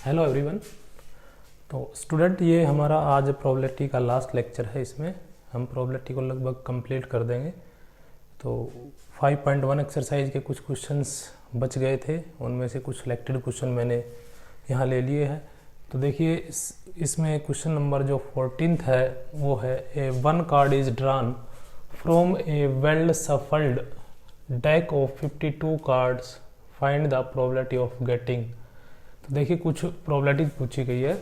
Hello everyone. तो student, ये हमारा आज प्रोबेबिलिटी का लास्ट लेक्चर है। इसमें हम प्रोबेबिलिटी को लगभग कंप्लीट कर देंगे। तो 5.1 एक्सरसाइज के कुछ क्वेश्चंस बच गए थे, उनमें से कुछ सिलेक्टेड क्वेश्चन मैंने यहाँ ले लिए हैं। तो देखिए इसमें क्वेश्चन नंबर जो 14th है वो है a one card is drawn from a well shuffled deck of 52 cards, find the probability of getting. तो देखिए कुछ प्रोबेबिलिटी पूछी गई है।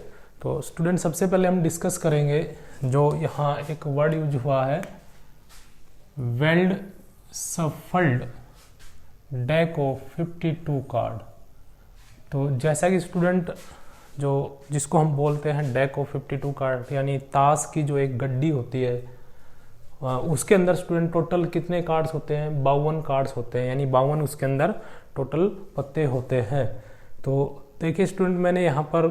तो स्टूडेंट, सबसे पहले हम डिस्कस करेंगे जो यहाँ एक वर्ड यूज हुआ है, weld shuffled deck of 52 card. तो जैसा कि स्टूडेंट जिसको हम बोलते हैं डेक ऑफ 52 कार्ड, यानी ताश की जो एक गड्डी होती है उसके अंदर स्टूडेंट टोटल कितने कार्ड्स होते हैं? 52 कार्ड्स होते हैं, यानी 52 उसके अंदर टोटल पत्ते होते हैं। तो देखिए स्टूडेंट, मैंने यहाँ पर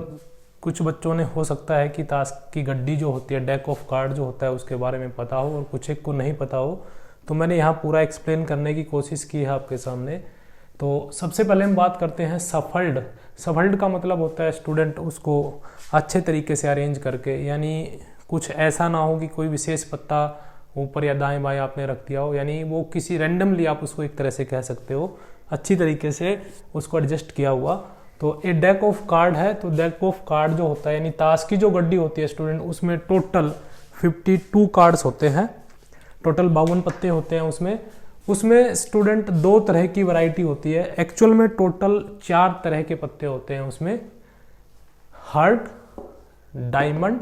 कुछ बच्चों ने हो सकता है कि ताश की गड्डी जो होती है, डेक ऑफ कार्ड जो होता है, उसके बारे में पता हो और कुछ एक को नहीं पता हो। तो मैंने यहाँ पूरा एक्सप्लेन करने की कोशिश की है आपके सामने। तो सबसे पहले हम बात करते हैं सफल्ड। सफल्ड का मतलब होता है स्टूडेंट उसको अच्छे तरीके से अरेंज करके, यानी कुछ ऐसा ना हो कि कोई विशेष पत्ता ऊपर या दाएं बाएं आपने रख दिया हो, यानी वो किसी रैंडमली आप उसको एक तरह से कह सकते हो, अच्छी तरीके से उसको एडजस्ट किया हुआ। तो ए डेक ऑफ कार्ड है, तो डेक ऑफ कार्ड जो होता है यानी ताश की जो गड्डी होती है स्टूडेंट, उसमें टोटल 52 कार्ड्स होते हैं, टोटल 52 पत्ते होते हैं उसमें स्टूडेंट दो तरह की वैरायटी होती है। एक्चुअल में टोटल 4 तरह के पत्ते होते हैं उसमें, हार्ट, डायमंड,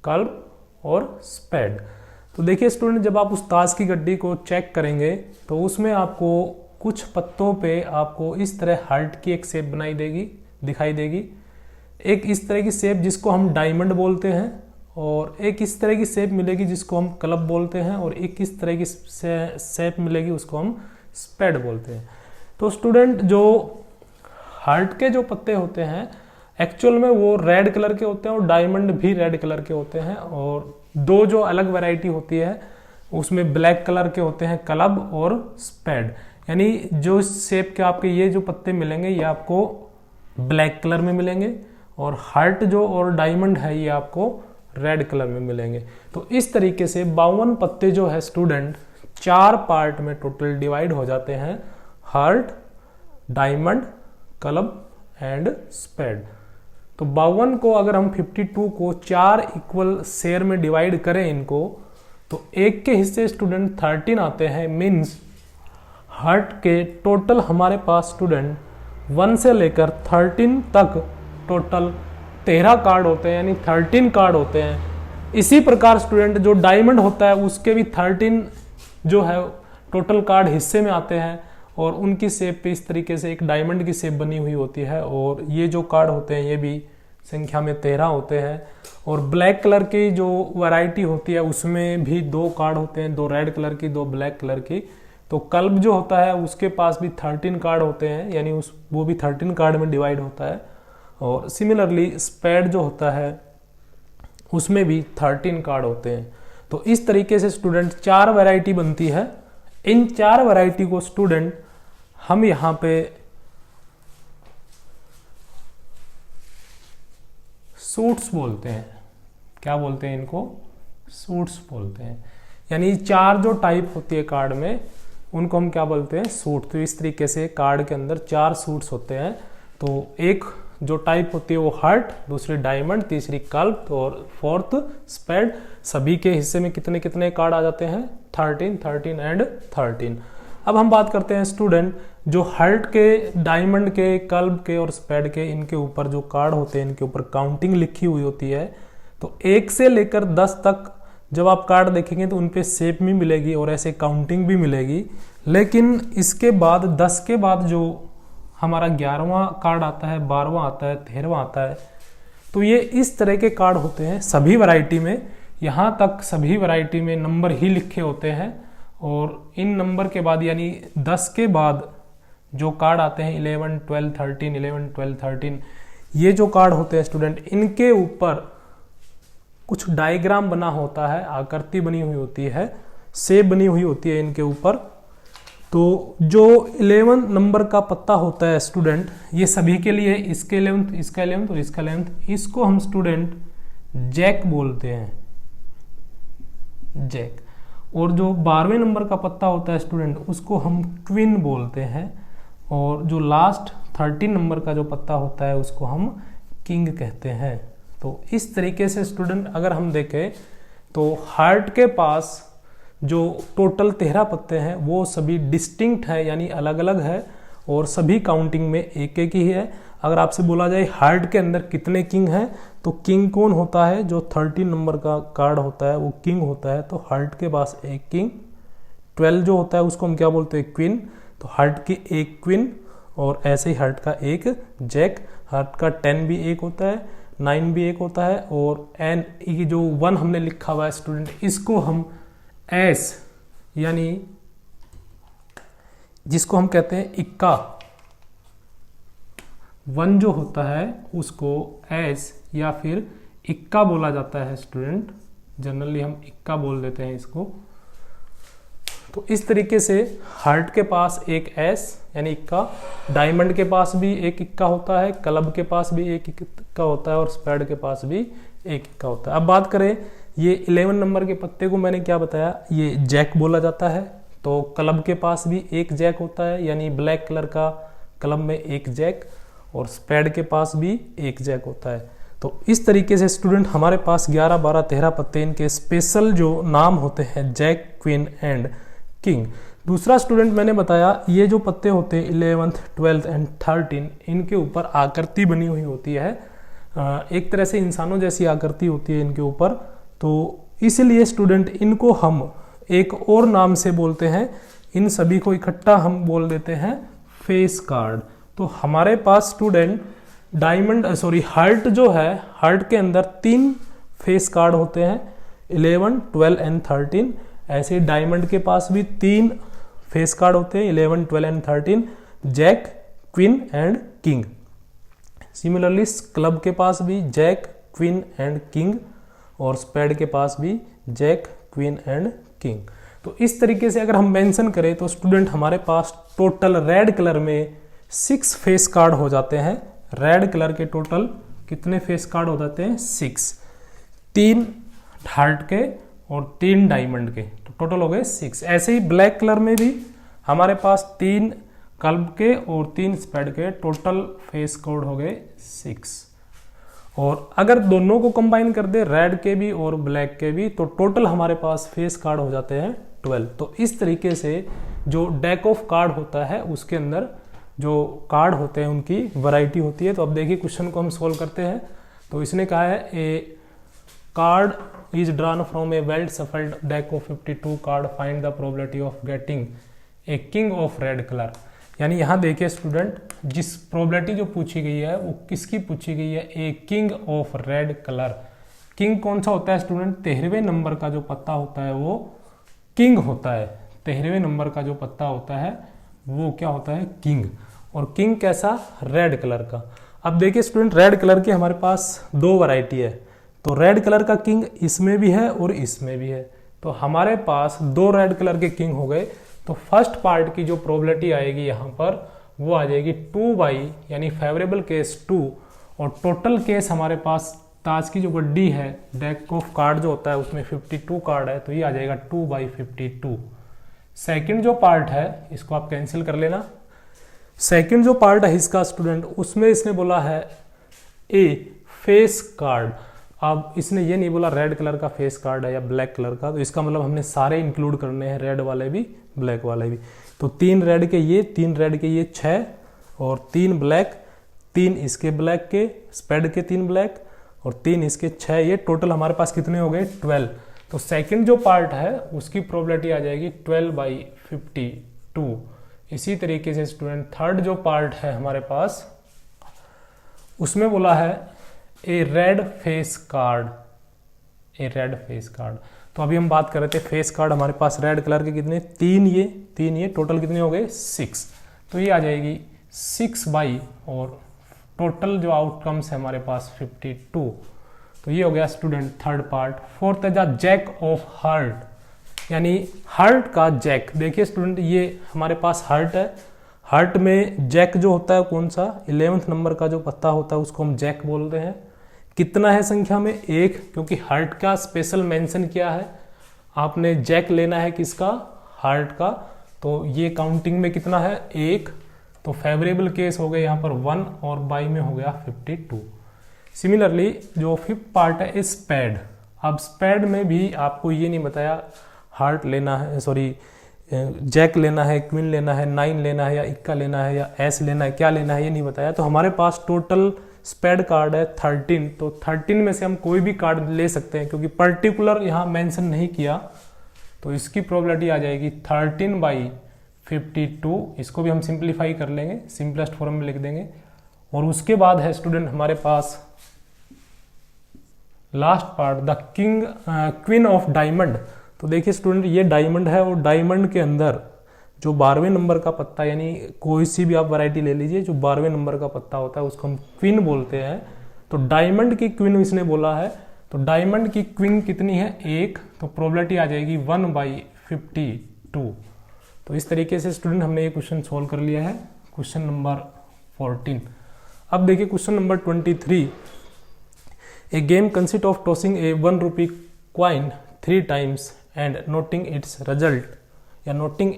क्लब और स्पेड। तो देखिए स्टूडेंट, जब आप उस ताश की गड्डी को चेक करेंगे तो उसमें आपको कुछ पत्तों पे आपको इस तरह हार्ट की एक शेप दिखाई देगी, एक इस तरह की शेप जिसको हम डायमंड बोलते हैं, और एक इस तरह की शेप मिलेगी जिसको हम क्लब बोलते हैं, और एक इस तरह की शेप मिलेगी उसको हम स्पेड बोलते हैं। तो स्टूडेंट, जो हार्ट के जो पत्ते होते हैं एक्चुअल में वो रेड कलर के होते हैं और डायमंड भी रेड कलर के होते हैं, और दो जो अलग वैरायटी होती है उसमें ब्लैक कलर के होते हैं क्लब और स्पेड। यानी जो शेप के आपके ये जो पत्ते मिलेंगे ये आपको ब्लैक कलर में मिलेंगे, और हार्ट जो और डायमंड है ये आपको रेड कलर में मिलेंगे। तो इस तरीके से 52 पत्ते जो है स्टूडेंट 4 पार्ट में टोटल डिवाइड हो जाते हैं, heart, diamond, club and spade. तो 52 को अगर हम 52 को 4 इक्वल शेयर में डिवाइड करें इनको, तो एक के हिस्से स्टूडेंट 13 आते हैं। मीन्स हार्ट के टोटल हमारे पास स्टूडेंट 1 से लेकर 13 तक टोटल 13 कार्ड होते हैं, यानी 13 कार्ड होते हैं। इसी प्रकार स्टूडेंट जो डायमंड होता है उसके भी 13 जो है टोटल कार्ड हिस्से में आते हैं, और उनकी शेप पे इस तरीके से एक डायमंड की शेप बनी हुई होती है, और ये जो कार्ड होते हैं ये भी संख्या में 13 होते हैं। और ब्लैक कलर की जो वैरायटी होती है उसमें भी 2 कार्ड होते हैं, 2 रेड कलर की, 2 ब्लैक कलर की। तो क्लब जो होता है उसके पास भी 13 कार्ड होते हैं, यानी वो भी 13 कार्ड में डिवाइड होता है। और सिमिलरली स्पेड जो होता है उसमें भी 13 कार्ड होते हैं। तो इस तरीके से स्टूडेंट 4 वैरायटी बनती है। इन 4 वैरायटी को स्टूडेंट हम यहाँ पे सूट्स बोलते हैं। क्या बोलते हैं इनको? सूट्स बोलते हैं। यानी 4 जो टाइप होती है कार्ड में उनको हम क्या बोलते हैं? सूट। तो इस तरीके से कार्ड के अंदर 4 सूट्स होते हैं। तो एक जो टाइप होती है वो हार्ट, दूसरी डायमंड, तीसरी क्लब और फोर्थ स्पेड। सभी के हिस्से में कितने कितने कार्ड आ जाते हैं? 13, 13 एंड 13। अब हम बात करते हैं स्टूडेंट जो हार्ट के, डायमंड के, क्लब के और स्पेड के, इनके ऊपर जो कार्ड होते हैं इनके ऊपर काउंटिंग लिखी हुई होती है। तो 1 से लेकर 10 तक जब आप कार्ड देखेंगे तो उन पे शेप भी मिलेगी और ऐसे काउंटिंग भी मिलेगी। लेकिन इसके बाद 10 के बाद जो हमारा 11वां कार्ड आता है, 12वां आता है, 13वां आता है, तो ये इस तरह के कार्ड होते हैं सभी वैरायटी में। यहाँ तक सभी वैरायटी में नंबर ही लिखे होते हैं, और इन नंबर के बाद यानी 10 के बाद जो कार्ड आते हैं 11, 12, 13, 11, 12, 13, ये जो कार्ड होते हैं स्टूडेंट, इनके ऊपर कुछ डायग्राम बना होता है, आकृति बनी हुई होती है, शेप बनी हुई होती है इनके ऊपर। तो जो 11 नंबर का पत्ता होता है स्टूडेंट, ये सभी के लिए, इसके 11th, इसका 11th और इसका 11th, इसको हम स्टूडेंट जैक बोलते हैं, जैक। और जो 12वें नंबर का पत्ता होता है स्टूडेंट, उसको हम क्वीन बोलते हैं। और जो लास्ट 13 नंबर का जो पत्ता होता है उसको हम किंग कहते हैं। तो इस तरीके से स्टूडेंट अगर हम देखें तो हार्ट के पास जो टोटल 13 पत्ते हैं वो सभी डिस्टिंक्ट है, यानी अलग अलग है, और सभी काउंटिंग में एक एक ही है। अगर आपसे बोला जाए हार्ट के अंदर कितने किंग हैं, तो किंग कौन होता है, जो 13 नंबर का कार्ड होता है वो किंग होता है। तो हार्ट के पास एक किंग, 12 जो होता है उसको हम क्या बोलते हैं, क्वीन। तो हार्ट की एक क्वीन, और ऐसे ही हार्ट का एक जैक। हार्ट का 10 भी एक होता है, 9 भी एक होता है, और एन ये जो 1 हमने लिखा हुआ है स्टूडेंट, इसको हम एस, यानी जिसको हम कहते हैं इक्का, 1 जो होता है उसको एस या फिर इक्का बोला जाता है स्टूडेंट। जनरली हम इक्का बोल देते हैं इसको। तो इस तरीके से हार्ट के पास एक एस यानी इक्का, डायमंड के पास भी एक इक्का होता है, क्लब के पास भी एक इक्का होता है, और स्पैड के पास भी एक इक्का होता है। अब बात करें ये 11 नंबर के पत्ते को मैंने क्या बताया, ये जैक बोला जाता है। तो क्लब के पास भी एक जैक होता है, यानी ब्लैक कलर का क्लब में एक जैक, और स्पैड के पास भी एक जैक होता है। तो इस तरीके से स्टूडेंट हमारे पास 11, 12, 13 पत्ते, इनके स्पेशल जो नाम होते हैं जैक, क्वीन एंड किंग। दूसरा स्टूडेंट मैंने बताया ये जो पत्ते होते हैं 11th, 12th एंड 13, इनके ऊपर आकृति बनी हुई होती है, एक तरह से इंसानों जैसी आकृति होती है इनके ऊपर। तो इसलिए स्टूडेंट इनको हम एक और नाम से बोलते हैं, इन सभी को इकट्ठा हम बोल देते हैं फेस कार्ड। तो हमारे पास स्टूडेंट हार्ट जो है, हार्ट के अंदर 3 फेस कार्ड होते हैं, 11, 12 एंड 13। ऐसे डायमंड के पास भी 3 फेस कार्ड होते हैं, 11, 12 and 13, jack, queen and king. Similarly club के पास भी जैक, क्वीन एंड किंग, और स्पैड के पास भी जैक, क्वीन एंड किंग। तो इस तरीके से अगर हम मेंशन करें तो स्टूडेंट हमारे पास टोटल रेड कलर में 6 फेस कार्ड हो जाते हैं। रेड कलर के टोटल कितने फेस कार्ड हो जाते हैं, 6, 3 हार्ट के और 3 डायमंड के, तो टोटल हो गए 6। ऐसे ही ब्लैक कलर में भी हमारे पास 3 क्लब के और 3 स्पैड के, टोटल फेस कार्ड हो गए 6। और अगर दोनों को कंबाइन कर दे, रेड के भी और ब्लैक के भी, तो टोटल हमारे पास फेस कार्ड हो जाते हैं 12। तो इस तरीके से जो डेक ऑफ कार्ड होता है उसके अंदर जो कार्ड होते हैं उनकी वैरायटी होती है। तो अब देखिए क्वेश्चन को हम सोल्व करते हैं। तो इसने कहा है a card is drawn from a well shuffled deck of 52 card, find the probability of getting a king of red colour. यानी यहाँ देखिए स्टूडेंट, जिस प्रोबेबिलिटी जो पूछी गई है वो किसकी पूछी गई है, ए king of red colour. King कौन सा होता है स्टूडेंट, 13वें नंबर का जो पत्ता होता है वो किंग होता है। 13वें नंबर का जो पत्ता होता है वो क्या होता है, किंग। और किंग कैसा, रेड कलर का। अब देखिए स्टूडेंट, रेड कलर की हमारे पास 2 वैरायटी है। तो रेड कलर का किंग इसमें भी है और इसमें भी है। तो हमारे पास 2 रेड कलर के किंग हो गए। तो फर्स्ट पार्ट की जो प्रोबेबिलिटी आएगी यहाँ पर वो आ जाएगी 2/, यानी फेवरेबल केस 2, और टोटल केस हमारे पास ताज की जो गड्डी है, डेक ऑफ कार्ड जो होता है उसमें 52 कार्ड है, तो ये आ जाएगा 2/52। सेकंड जो पार्ट है इसको आप कैंसिल कर लेना। सेकंड जो पार्ट है इसका स्टूडेंट, उसमें इसने बोला है ए फेस कार्ड। अब इसने ये नहीं बोला रेड कलर का फेस कार्ड है या ब्लैक कलर का, तो इसका मतलब हमने सारे इंक्लूड करने हैं, रेड वाले भी ब्लैक वाले भी। तो 3 रेड के ये, 3 रेड के ये 6, और 3 ब्लैक, 3 इसके ब्लैक के, स्पेड के 3 ब्लैक और 3 इसके 6, ये टोटल हमारे पास कितने हो गए 12। तो सेकंड जो पार्ट है उसकी प्रोबेबिलिटी आ जाएगी 12/52। इसी तरीके से स्टूडेंट थर्ड जो पार्ट है हमारे पास उसमें बोला है ए रेड फेस कार्ड, ए रेड फेस कार्ड। तो अभी हम बात कर रहे थे फेस कार्ड हमारे पास रेड कलर के कितने, 3 ये टोटल कितने हो गए 6। तो ये आ जाएगी 6/, और टोटल जो आउटकम्स है हमारे पास 52। तो ये हो गया स्टूडेंट थर्ड पार्ट। फोर्थ है जैक ऑफ हार्ट। यानी हार्ट का जैक। देखिए स्टूडेंट, ये हमारे पास हार्ट है, हार्ट में जैक जो होता है कौन सा, 11वें नंबर का जो पत्ता होता है उसको हम जैक बोलते हैं। कितना है संख्या में, 1, क्योंकि हार्ट का स्पेशल मेंशन किया है, आपने जैक लेना है किसका, हार्ट का, तो ये काउंटिंग में कितना है, 1, तो फेवरेबल केस हो गए यहाँ पर 1 और बाई में हो गया 52। सिमिलरली जो 5th पार्ट है स्पैड। अब स्पैड में भी आपको ये नहीं बताया हार्ट लेना है, सॉरी जैक लेना है, क्वीन लेना है, 9 लेना है या इक्का लेना है या एस लेना है, क्या लेना है ये नहीं बताया। तो हमारे पास टोटल स्पैड कार्ड है 13, तो 13 में से हम कोई भी कार्ड ले सकते हैं, क्योंकि पर्टिकुलर यहाँ मेंशन नहीं किया, तो इसकी प्रोबेबिलिटी आ जाएगी 13/52। इसको भी हम सिंप्लीफाई कर लेंगे, सिंपलेस्ट फॉर्म में लिख देंगे। और उसके बाद है स्टूडेंट हमारे पास last part, the queen of diamond. तो देखिए स्टूडेंट, ये डायमंड है और डायमंड के अंदर जो 12वें नंबर का पत्ता, यानी कोई सी भी आप वैरायटी ले लीजिए, जो 12वें नंबर का पत्ता होता है उसको हम क्वीन बोलते हैं। तो डायमंड की क्वीन इसने बोला है, तो डायमंड की क्वीन कितनी है, 1, तो प्रोबेबिलिटी आ जाएगी 1/52। तो इस तरीके से स्टूडेंट हमने ये क्वेश्चन सोल्व कर लिया है, क्वेश्चन नंबर 14। अब देखिए question number 23। A game consist of tossing a 1 rupee coin 3 times and noting its result या noting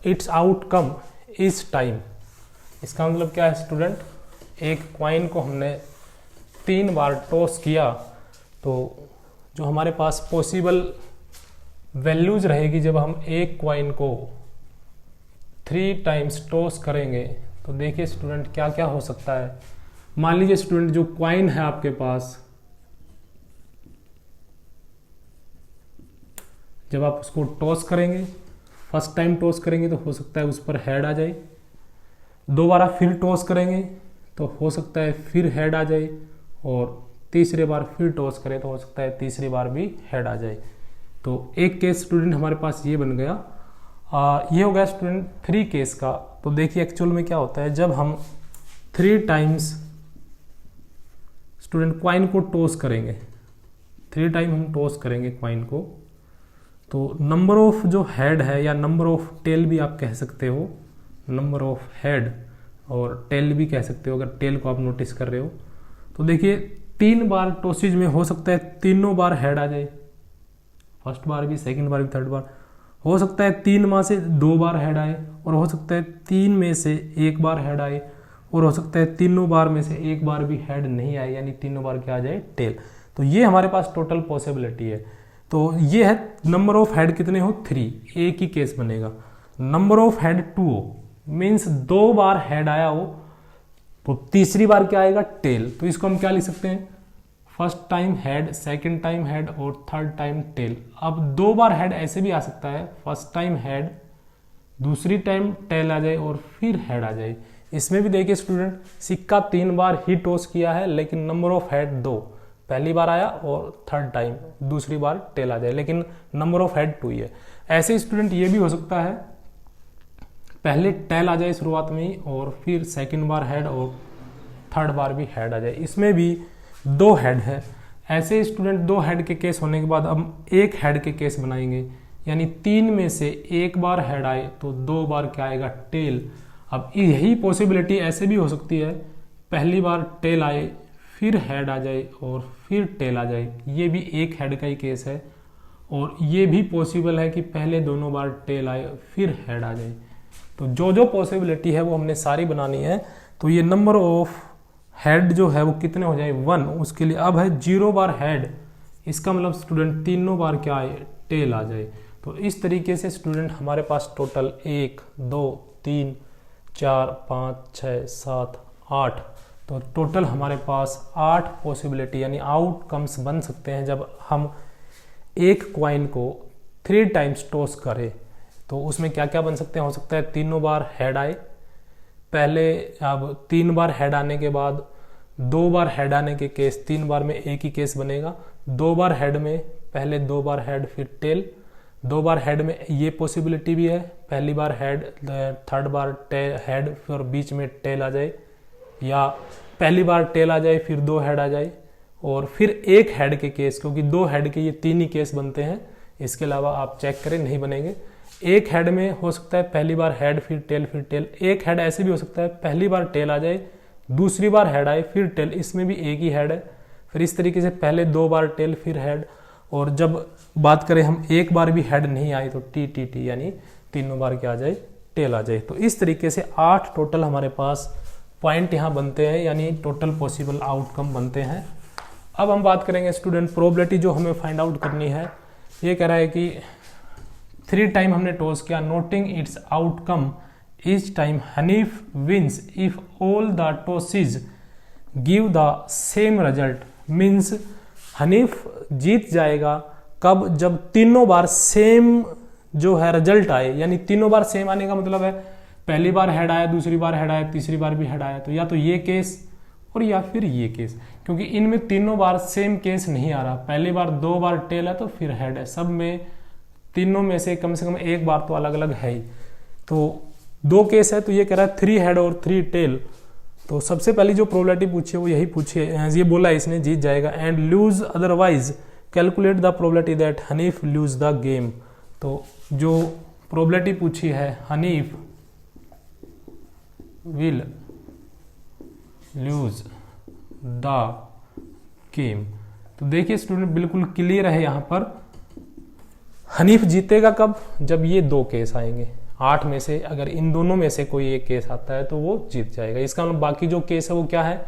its outcome each time. इसका मतलब क्या है स्टूडेंट, एक कॉइन को हमने 3 बार टॉस किया, तो जो हमारे पास पॉसिबल वैल्यूज रहेगी जब हम एक कॉइन को 3 टाइम्स टॉस करेंगे, तो देखिए स्टूडेंट क्या क्या हो सकता है। मान लीजिए स्टूडेंट, जो कॉइन है आपके पास, जब आप उसको टॉस करेंगे, फर्स्ट टाइम टॉस करेंगे तो हो सकता है उस पर हेड आ जाए, दोबारा फिर टॉस करेंगे तो हो सकता है फिर हेड आ जाए, और तीसरी बार फिर टॉस करें तो हो सकता है तीसरी बार भी हेड आ जाए। तो एक केस स्टूडेंट हमारे पास ये बन गया। ये हो गया स्टूडेंट 3 केस का। तो देखिए एक्चुअल में क्या होता है, जब हम 3 टाइम्स स्टूडेंट कॉइन को टॉस करेंगे, 3 टाइम हम टॉस करेंगे कॉइन को, तो नंबर ऑफ जो हेड है या नंबर ऑफ टेल भी आप कह सकते हो, नंबर ऑफ हेड और टेल भी कह सकते हो, अगर टेल को आप नोटिस कर रहे हो। तो देखिए 3 बार टॉसेज में हो सकता है तीनों बार हेड आ जाए, फर्स्ट बार भी, सेकंड बार भी, थर्ड बार। हो सकता है 3 में से 2 बार हेड आए, और हो सकता है 3 में से 1 बार हेड आए, और हो सकता है तीनों बार में से 1 बार भी हेड नहीं आए, यानी तीनों बार क्या आ जाए, टेल। तो ये हमारे पास टोटल पॉसिबिलिटी है। तो ये है नंबर ऑफ हेड कितने हो, 3, एक ही केस बनेगा। नंबर ऑफ हेड 2 हो, मीन्स 2 बार हेड आया हो, तो तीसरी बार क्या आएगा, टेल। तो इसको हम क्या लिख सकते हैं, first time head, second time head और थर्ड टाइम टेल। अब 2 बार हेड ऐसे भी आ सकता है, फर्स्ट टाइम हेड, दूसरी टाइम टेल आ जाए और फिर हेड आ जाए। इसमें भी देखिए स्टूडेंट, सिक्का 3 बार ही टॉस किया है, लेकिन नंबर ऑफ हेड 2, पहली बार आया और थर्ड टाइम दूसरी बार टेल आ जाए, लेकिन नंबर ऑफ हेड 2 ही है। ऐसे स्टूडेंट ये भी हो सकता है, पहले टेल आ जाए शुरुआत में ही, और फिर सेकंड बार हेड और थर्ड बार भी हेड आ जाए। इसमें भी 2 हेड है। ऐसे स्टूडेंट 2 हेड के केस होने के बाद हम 1 हेड के केस बनाएंगे, यानी 3 में से 1 बार हेड आए तो 2 बार क्या आएगा, टेल। अब यही पॉसिबिलिटी ऐसे भी हो सकती है, पहली बार टेल आए, फिर हेड आ जाए और फिर टेल आ जाए, ये भी 1 हेड का ही केस है। और ये भी पॉसिबल है कि पहले दोनों बार टेल आए फिर हेड आ जाए। तो जो जो पॉसिबिलिटी है वो हमने सारी बनानी है। तो ये नंबर ऑफ हेड जो है वो कितने हो जाए, 1। उसके लिए अब है 0 बार हेड, इसका मतलब स्टूडेंट तीनों बार क्या आए, टेल आ जाए। तो इस तरीके से स्टूडेंट हमारे पास टोटल 1 2 3 4 5 6 7 8, तो टोटल हमारे पास 8 पॉसिबिलिटी यानी आउटकम्स बन सकते हैं जब हम एक कॉइन को 3 टाइम्स टॉस करें। तो उसमें क्या क्या बन सकते हैं, हो सकता है तीनों बार हेड आए, पहले अब 3 बार हेड आने के बाद 2 बार हेड आने के केस, 3 बार में एक ही केस बनेगा। 2 बार हेड में पहले 2 बार हेड फिर टेल, 2 बार हेड में ये पॉसिबिलिटी भी है, पहली बार हेड, थर्ड बार हेड फिर बीच में टेल आ जाए, या पहली बार टेल आ जाए फिर 2 हेड आ जाए, और फिर 1 हेड के केस, क्योंकि 2 हेड के ये 3 ही केस बनते हैं, इसके अलावा आप चेक करें नहीं बनेंगे। एक हेड में हो सकता है पहली बार हेड फिर टेल, एक हेड ऐसे भी हो सकता है पहली बार टेल आ जाए, दूसरी बार हेड आए फिर टेल, इसमें भी एक ही हेड है। फिर इस तरीके से पहले 2 बार टेल फिर हेड, और जब बात करें हम एक बार भी हेड नहीं आए तो टी यानी तीनों बार क्या आ जाए, टेल आ जाए। तो इस तरीके से 8 टोटल हमारे पास पॉइंट यहाँ बनते हैं, यानी टोटल पॉसिबल आउटकम बनते हैं। अब हम बात करेंगे स्टूडेंट प्रोबेबिलिटी जो हमें फाइंड आउट करनी है। ये कह रहा है कि 3 टाइम हमने टॉस किया, noting its outcome each time Hanif wins if all the tosses give the same result, means Hanif जीत जाएगा कब, जब तीनों बार सेम जो है रिजल्ट आए। यानी तीनों बार सेम आने का मतलब है पहली बार हेड आया, दूसरी बार हेड आया, तीसरी बार भी हेड आया, तो या तो ये केस और या फिर ये केस, क्योंकि इनमें तीनों बार सेम केस नहीं आ रहा। पहली बार 2 बार टेल है तो फिर हेड है, सब में तीनों में से कम एक बार तो अलग अलग है ही। तो 2 केस है, तो ये कह रहा है 3 हेड और 3 टेल। तो सबसे पहली जो प्रोबेबिलिटी पूछी है वो यही पूछी है, ये बोला है इसने जीत जाएगा। And lose otherwise calculate the probability that Haneef lose the game. तो जो प्रोबेबिलिटी पूछी है Haneef will lose the game, तो देखिए स्टूडेंट बिल्कुल क्लियर है यहाँ पर, हनीफ जीतेगा कब, जब ये 2 केस आएंगे। 8 में से अगर इन दोनों में से कोई एक केस आता है तो वो जीत जाएगा। इसका मतलब बाकी जो केस है वो क्या है,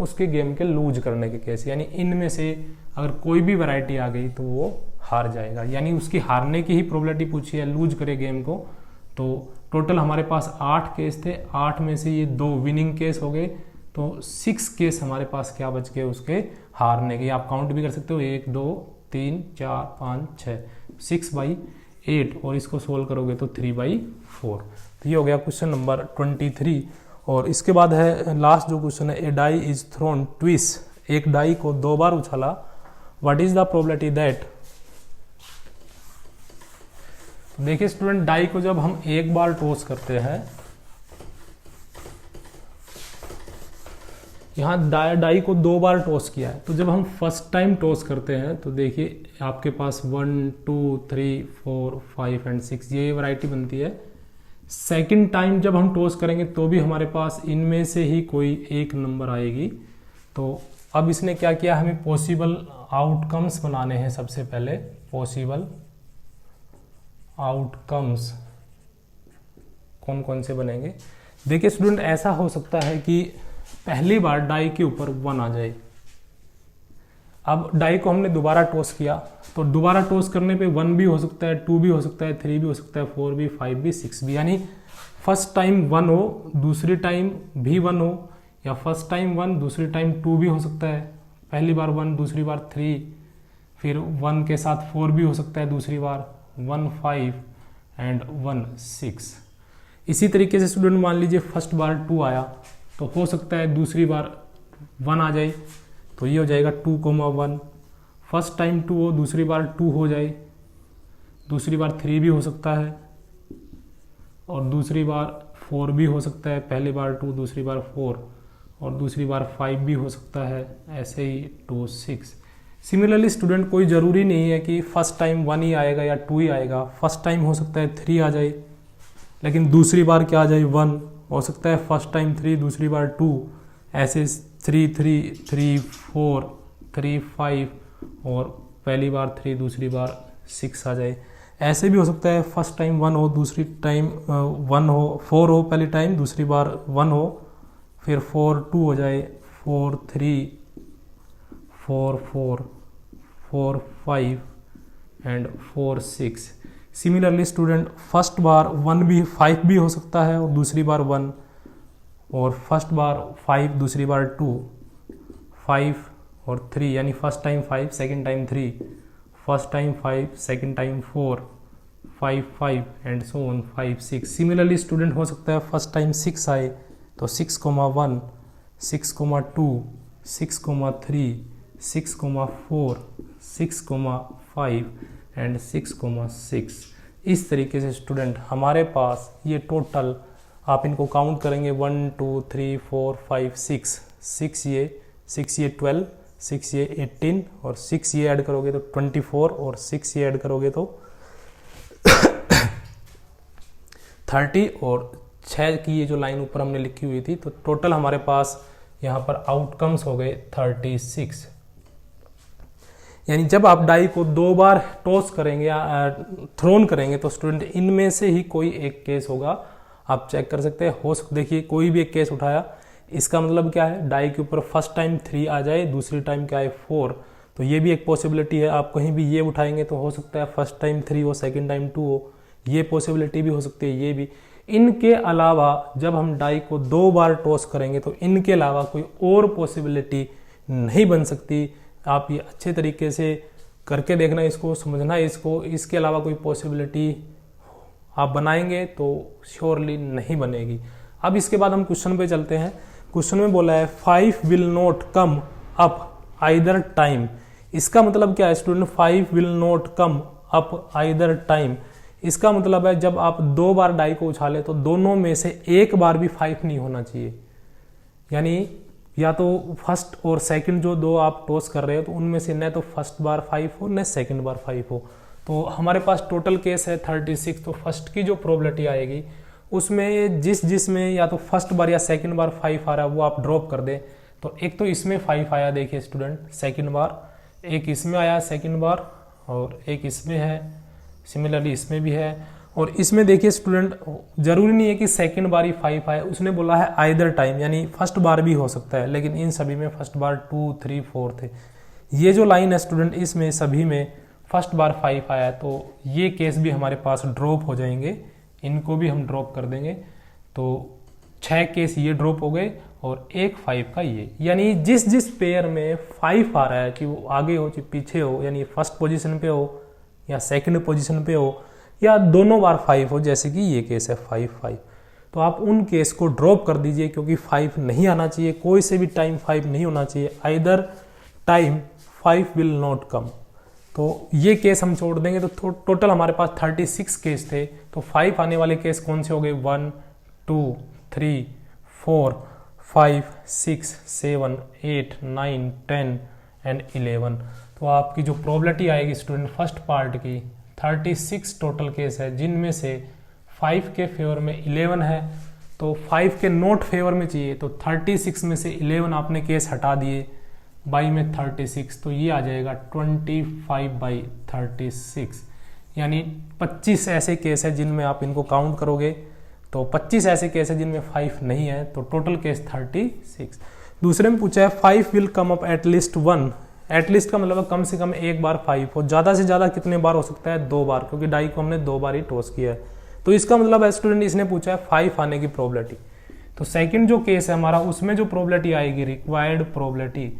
उसके गेम के लूज करने के केस, यानी इनमें से अगर कोई भी वैरायटी आ गई तो वो हार जाएगा, यानी उसकी हारने की ही प्रोबेबिलिटी पूछी है, लूज करे गेम को। तो टोटल हमारे पास 8 केस थे, 8 में से ये 2 विनिंग केस हो गए, तो 6 केस हमारे पास क्या बच गए उसके हारने के। आप काउंट भी कर सकते हो, 1 2 3 4 5 6, 6/8, और इसको सोल्व करोगे तो 3/4। तो ये हो गया क्वेश्चन नंबर 23। और इसके बाद है लास्ट जो क्वेश्चन है, a die is thrown twice, एक डाई को 2 बार उछाला, what is the probability that. देखिए स्टूडेंट डाई को जब हम एक बार टॉस करते हैं, यहाँ डाई को 2 बार टॉस किया है, तो जब हम फर्स्ट टाइम टॉस करते हैं तो देखिए आपके पास 1 2 3 4 5 एंड 6 ये वैरायटी बनती है। सेकंड टाइम जब हम टॉस करेंगे तो भी हमारे पास इनमें से ही कोई एक नंबर आएगी। तो अब इसने क्या किया, हमें पॉसिबल आउटकम्स बनाने हैं। सबसे पहले पॉसिबल आउटकम्स कौन कौन से बनेंगे। देखिए स्टूडेंट ऐसा हो सकता है कि पहली बार डाई के ऊपर 1 आ जाए। अब डाई को हमने दोबारा टॉस किया, तो दोबारा टॉस करने पे 1 भी हो सकता है, 2 भी हो सकता है, 3 भी हो सकता है, 4 भी, 5 भी, 6 भी, यानी फर्स्ट टाइम 1 हो, दूसरी टाइम भी 1 हो, या फर्स्ट टाइम 1 दूसरी टाइम 2 भी हो सकता है। पहली बार 1 दूसरी बार 3, फिर 1 के साथ 4 भी हो सकता है दूसरी बार, 1 5 एंड 1 6। इसी तरीके से स्टूडेंट मान लीजिए फर्स्ट बार 2 आया, तो हो सकता है दूसरी बार 1 आ जाए, तो ये हो जाएगा 2,1। फर्स्ट टाइम 2 हो, दूसरी बार 2 हो जाए, दूसरी बार 3 भी हो सकता है, और दूसरी बार 4 भी हो सकता है। पहली बार 2 दूसरी बार 4, और दूसरी बार 5 भी हो सकता है, ऐसे ही 2 6। सिमिलरली स्टूडेंट कोई ज़रूरी नहीं है कि फर्स्ट टाइम 1 ही आएगा या 2 ही आएगा। फर्स्ट टाइम हो सकता है 3 आ जाए, लेकिन दूसरी बार क्या आ जाए 1, हो सकता है फर्स्ट टाइम 3 दूसरी बार 2, ऐसे 3 3 3 4 3 5, और पहली बार 3 दूसरी बार 6 आ जाए। ऐसे भी हो सकता है फर्स्ट टाइम 1 हो, दूसरी टाइम 1 हो, 4 हो पहली टाइम, दूसरी बार 1 हो, फिर 4 2 हो जाए, 4 3 4 4 4 5 एंड 4 6। सिमिलरली स्टूडेंट फर्स्ट बार 1 भी 5 भी हो सकता है, और दूसरी बार 1, और फर्स्ट बार 5 दूसरी बार 2, 5 और 3, यानी first time 5 second time 3, first time 5 second time 4 5 5 and so on 5 6। Similarly student हो सकता है फर्स्ट टाइम 6 आए तो 6,1 6,2 6,3 6,4 6,5 एंड 6,6। इस तरीके से स्टूडेंट हमारे पास ये टोटल आप इनको काउंट करेंगे 1 2 3 4 5 6 6 ये 12 6 ये 18 और 6 ये ऐड करोगे तो 24 और 6 ये ऐड करोगे तो 30 और 6 की ये जो लाइन ऊपर हमने लिखी हुई थी, तो टोटल हमारे पास यहाँ पर आउटकम्स हो गए 36। यानी जब आप डाई को 2 बार टॉस करेंगे या थ्रोन करेंगे तो स्टूडेंट इनमें से ही कोई एक केस होगा। आप चेक कर सकते हैं, हो सकता देखिए कोई भी एक केस उठाया, इसका मतलब क्या है, डाई के ऊपर फर्स्ट टाइम 3 आ जाए, दूसरी टाइम क्या है 4, तो ये भी एक पॉसिबिलिटी है। आप कहीं भी ये उठाएंगे तो हो सकता है फर्स्ट टाइम 3 हो, सेकेंड टाइम 2 हो, ये पॉसिबिलिटी भी हो सकती है, ये भी। इनके अलावा जब हम डाई को 2 बार टॉस करेंगे तो इनके अलावा कोई और पॉसिबिलिटी नहीं बन सकती। आप ये अच्छे तरीके से करके देखना, इसको समझना, इसको, इसके अलावा कोई पॉसिबिलिटी आप बनाएंगे तो श्योरली नहीं बनेगी। अब इसके बाद हम क्वेश्चन पे चलते हैं। क्वेश्चन में बोला है 5 will not come up either time. इसका मतलब क्या है student, 5 will not come up either time. इसका मतलब है जब आप 2 बार डाई को उछाले तो दोनों में से एक बार भी 5 नहीं होना चाहिए। यानी या तो फर्स्ट और सेकंड जो 2 आप टॉस कर रहे हो तो उनमें से न तो फर्स्ट बार 5 हो न सेकंड बार 5 हो। तो हमारे पास टोटल केस है 36। तो फर्स्ट की जो प्रोबेबिलिटी आएगी उसमें जिसमें या तो फर्स्ट बार या सेकंड बार 5 आ रहा है वो आप ड्रॉप कर दें। तो एक तो इसमें 5 आया देखिए स्टूडेंट सेकंड बार, एक इसमें आया सेकंड बार और एक इसमें है, सिमिलरली इसमें भी है। और इसमें देखिए स्टूडेंट जरूरी नहीं है कि सेकंड बार ही 5 आए, उसने बोला है आइदर टाइम, यानी फर्स्ट बार भी हो सकता है, लेकिन इन सभी में फर्स्ट बार 2, 3, 4 थे। ये जो लाइन है स्टूडेंट इसमें सभी में फर्स्ट बार 5 आया है, तो ये केस भी हमारे पास ड्रॉप हो जाएंगे, इनको भी हम ड्रॉप कर देंगे। तो 6 केस ये ड्रॉप हो गए और एक 5 का ये। यानी जिस पेयर में 5 आ रहा है कि वो आगे हो चाहे पीछे हो, यानी फर्स्ट पोजीशन पे हो या सेकंड पोजीशन पे हो या दोनों बार 5 हो, जैसे कि ये केस है 5, 5, तो आप उन केस को ड्रॉप कर दीजिए क्योंकि 5 नहीं आना चाहिए, कोई से भी टाइम 5 नहीं होना चाहिए। Either time 5 will not come, तो ये केस हम छोड़ देंगे। तो टोटल हमारे पास 36 केस थे, तो 5 आने वाले केस कौन से हो गए, 1, 2, 3, 4, 5, 6, 7, 8, 9, 10 एंड 11। तो आपकी जो प्रोबेबिलिटी आएगी स्टूडेंट फर्स्ट पार्ट की 36 टोटल केस है, जिनमें से 5 के फेवर में 11 है, तो 5 के नॉट फेवर में चाहिए, तो 36 में से 11 आपने केस हटा दिए, बाई में 36, तो ये आ जाएगा 25/36। यानी 25 ऐसे केस है जिनमें आप इनको काउंट करोगे तो 25 ऐसे केस है जिनमें 5 नहीं है, तो टोटल केस 36। दूसरे में पूछा है 5 will come up at least 1। At least का मतलब कम से कम एक बार 5 हो, ज्यादा से ज्यादा कितने बार हो सकता है, 2 बार, क्योंकि डाई को हमने 2 बार ही टॉस किया है। तो इसका मतलब है स्टूडेंट इसने पूछा है 5 आने की प्रोबेबिलिटी। तो सेकंड जो केस है हमारा उसमें जो प्रोबेबिलिटी आएगी रिक्वायर्ड प्रोबेबिलिटी,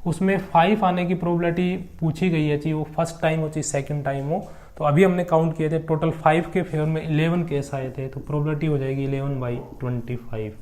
उसमें 5 आने की प्रोबेबिलिटी पूछी गई है, चाहे वो फर्स्ट टाइम हो चाहे सेकंड टाइम हो। तो अभी हमने काउंट किए थे, टोटल 5 के फेवर में 11 केस आए थे, तो प्रोबेबिलिटी हो जाएगी 11/25।